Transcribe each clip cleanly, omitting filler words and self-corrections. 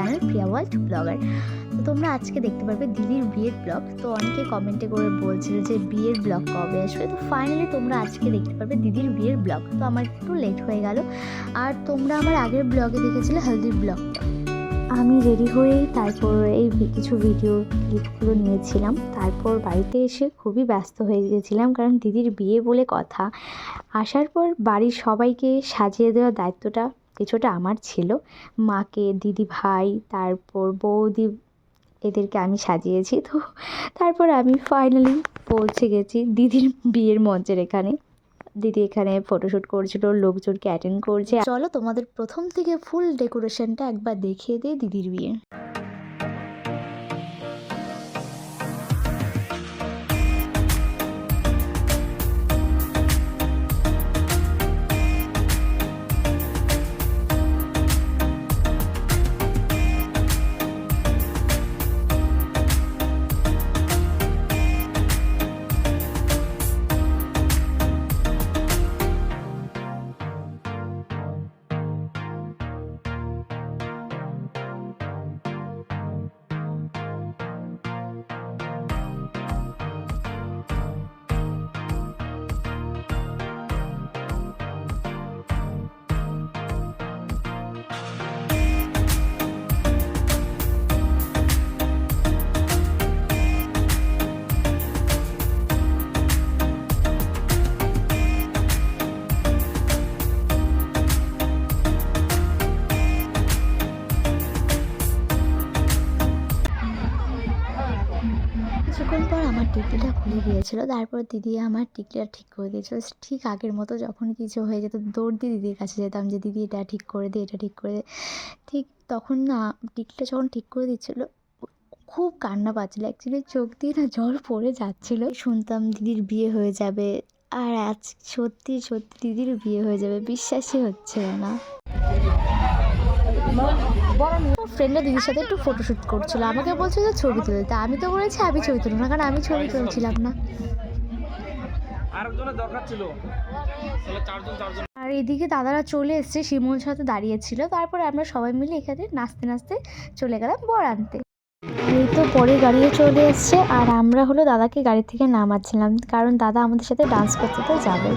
Channel প্রিয়া world blogger. তো তোমরা আজকে দেখতে পারবে দিদির বিয়ের ব্লগ। তো অনেকে কমেন্টে করে বলছিল যে বিয়ের ব্লগ কবে আসবে, তো ফাইনালি তোমরা আজকে দেখতে পারবে দিদির বিয়ের ব্লগ। তো আমার একটু লেট হয়ে গেল, আর তোমরা আমার আগের ব্লগে দেখেছিলে হলদির ব্লগটা। আমি রেডি হয়েই তারপর এই কিছু ভিডিও ক্লিপগুলো নিয়েছিলাম। তারপর বাড়িতে এসে খুবই ব্যস্ত হয়ে গিয়েছিলাম, কারণ দিদির বিয়ে বলে কথা। আসার পর বাড়ির সবাইকে সাজিয়ে দেওয়ার দায়িত্বটা কিছুটা আমার ছিল। মাকে, দিদি ভাই, তারপর বৌদি, এদেরকে আমি সাজিয়েছি। তো তারপর আমি ফাইনালি পৌঁছে গেছি দিদির বিয়ের মঞ্চের এখানে। দিদি এখানে ফটোশ্যুট করছিল, লোকজনকে অ্যাটেন্ড করছে। চলো তোমাদের প্রথম থেকে ফুল ডেকোরেশনটা একবার দেখিয়ে দিই দিদির বিয়ে। কিছুক্ষণ পর আমার টিকলিটা খুলে গিয়েছিলো। তারপর দিদি আমার টিকলিটা ঠিক করে দিয়েছিল। ঠিক আগের মতো যখন কিছু হয়ে যেত দৌড় দিয়ে দিদির কাছে যেতাম যে দিদি এটা ঠিক করে দে, এটা ঠিক করে দে। ঠিক তখন না টিকলিটা যখন ঠিক করে দিচ্ছিলো, খুব কান্না পাচ্ছিলো। অ্যাকচুয়ালি চোখ দিয়ে না জল পড়ে যাচ্ছিলো। শুনতাম দিদির বিয়ে হয়ে যাবে, আর আজ সত্যি সত্যি দিদির বিয়ে হয়ে যাবে, বিশ্বাসই হচ্ছিল না। ফ্রেন্ডরা দিদির সাথে একটু ফটোশ্যুট করছিল, আমাকে বলছে যে ছবি তুলে দিতে। আমি তো বলেছি আমি ছবি তুলব না, কারণ আমি ছবি তুলছিলাম না। আর এদিকে দাদারা চলে এসছে, শিমুল সাথে দাঁড়িয়েছিল। তারপরে আমরা সবাই মিলে এখানে নাচতে নাচতে চলে গেলাম বর আনতে। এই তো পরে গাড়িও চলে এসছে, আর আমরা হলো দাদাকে গাড়ি থেকে নামাচ্ছিলাম, কারণ দাদা আমাদের সাথে ডান্স করতে তো যাবে।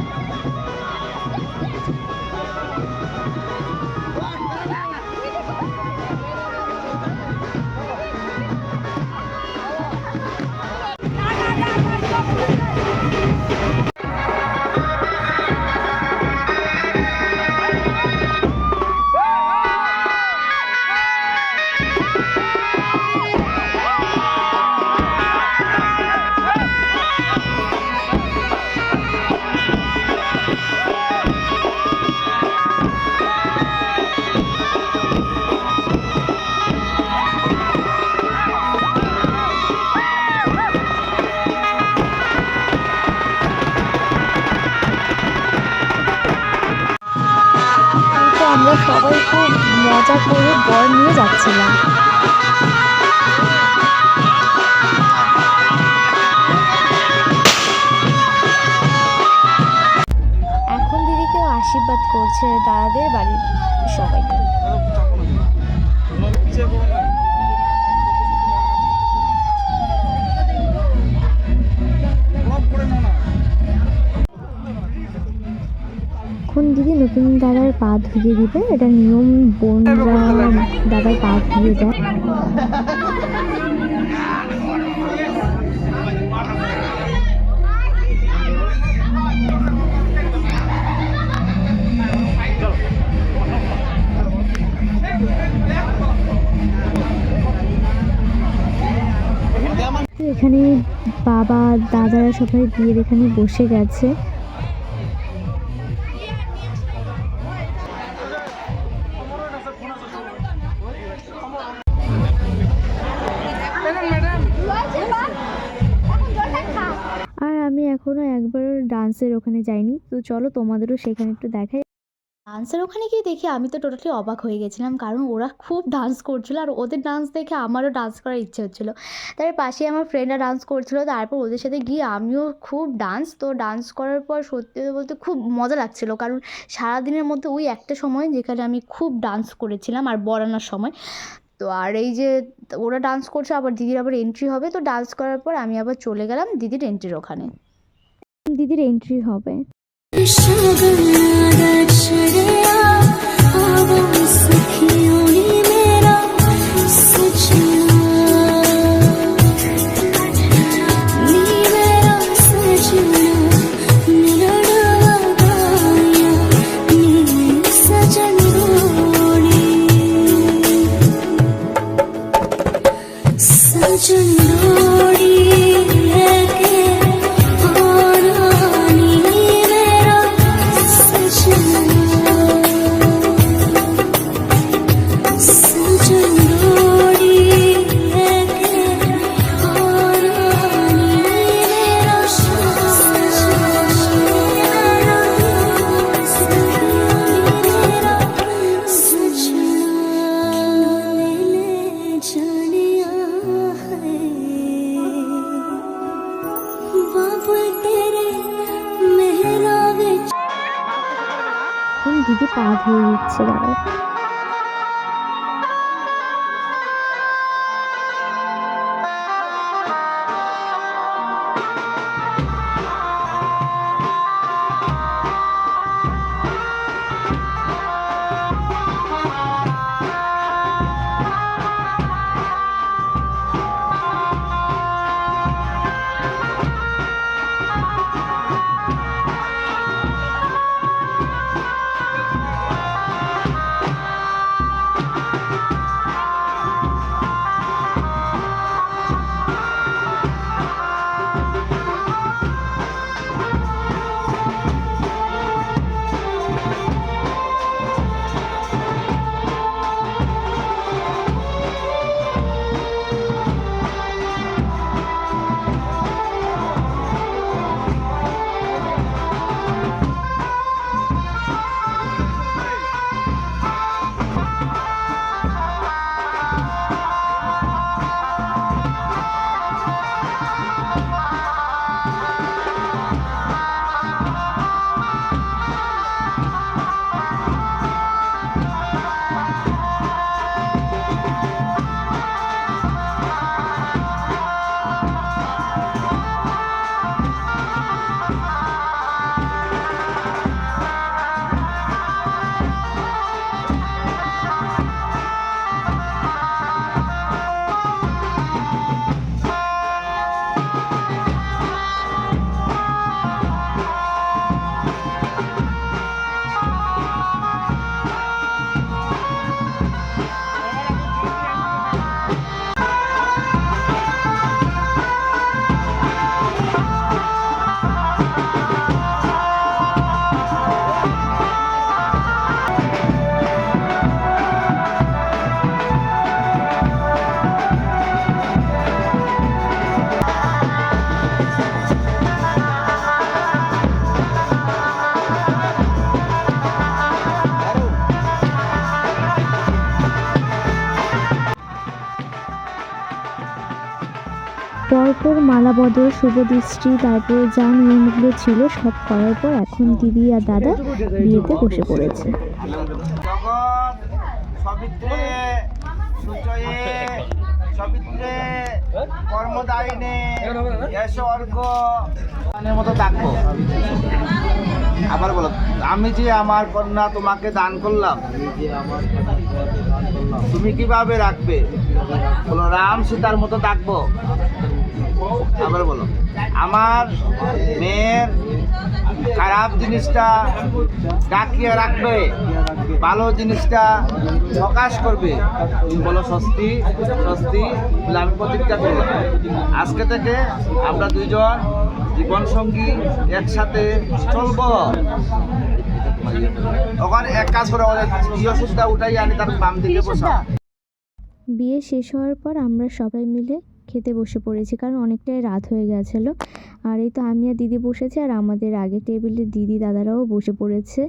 আমরা সবাই খুব মজা করে বর নিয়ে যাচ্ছিলাম। এখন দিদিকেও আশীর্বাদ করছে দাদাদের বাড়ির সবাই। এখন দিদি নতুন দাদার পা ধুয়ে দিবে, এটা নিয়ম, বোনরা দাদার পা ধুয়ে দেয়। এখানে বাবা দাদারা সবাই বিয়ের এখানে বসে গেছে। আর আমি এখনো একবারও ডান্সের ওখানে যাইনি, তো চলো তোমাদেরও সেখানে একটু দেখাই। ডান্সের ওখানে গিয়ে দেখি আমি তো টোটালি অবাক হয়ে গেছিলাম, কারণ ওরা খুব ডান্স করছিলো, আর ওদের ডান্স দেখে আমারও ডান্স করার ইচ্ছে হচ্ছিলো। তার পাশে আমার ফ্রেন্ডরা ডান্স করছিলো, তারপর ওদের সাথে গিয়ে আমিও খুব তো ডান্স করার পর সত্যি বলতে খুব মজা লাগছিলো, কারণ সারাদিনের মধ্যে ওই একটা সময় যেখানে আমি খুব ডান্স করেছিলাম আর বর আনার সময়। তো আর এই যে ওরা ডান্স করছে, আবার দিদির আবার এন্ট্রি হবে, তো ডান্স করার পর আমি আবার চলে গেলাম দিদির এন্ট্রির ওখানে। দিদির এন্ট্রি হবে। দিদি পা ধুয়ে দিচ্ছে দাদা। পরপর মালা বদল, শুভ দৃষ্টি, তারপর যা নিয়মগুলো ছিল সব করার পর এখন দিদি আর দাদা বিয়েতে বসে পড়েছে। আবার বলো, আমি যে আমার কন্যা তোমাকে দান করলাম, তুমি কিভাবে রাখবে? বলো, রাম সীতার মতো থাকবো। আবার বলো, আমার মেয়ের খারাপ জিনিসটা ডাকিয়ে রাখবে, ভালো জিনিসটা প্রকাশ করবে। বলো স্বস্তি স্বস্তি। বলে আমি প্রতিজ্ঞা করলাম, আজকে থেকে আমরা দুইজন জীবন সঙ্গী একসাথে চলবো। ওখানে এক কাজ করে গৃহসূত্রটা উঠাই আনি, তার বাম দিকে বসা। বিয়ে শেষ হওয়ার পর আমরা সবাই মিলে খেতে বসে পড়েছি, কারণ অনেকটাই রাত হয়ে গেছিলো। আর এই তো আমি আর দিদি বসেছি, আর আমাদের আগে টেবিলে দিদি দাদারাও বসে পড়েছে।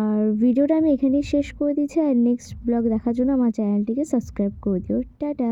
আর ভিডিওটা আমি এখানেই শেষ করে দিচ্ছি। আর নেক্সট ব্লগ দেখার জন্য আমার চ্যানেলটিকে সাবস্ক্রাইব করে দিও। টাটা।